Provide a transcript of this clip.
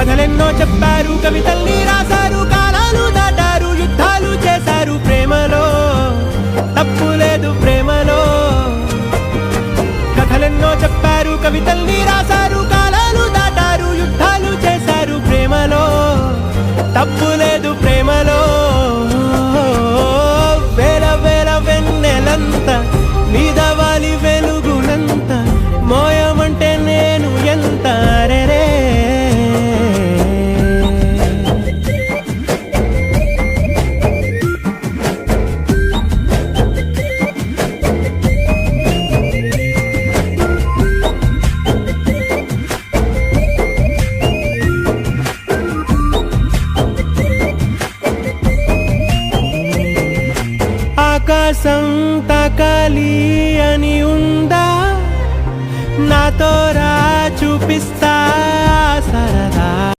కథలెన్నో చెప్పారు, కవితల్ని రాశారు, కాలాలు దాటారు, యుద్ధాలు చేశారు. ప్రేమలో తప్పు లేదు, ప్రేమలో. కథలెన్నో చెప్పారు, కవితల్ని రాశారు, కాలాలు దాటారు, యుద్ధాలు చేశారు. ప్రేమలో తప్పు లేదు, ప్రేమలో. వేల వేల వెన్నెలంత నీదవాలి వెలుగునంత, మోయమంటే నేను ఎంత రే. ఆకాశం తాకాలి అని ఉందా, నాతో రా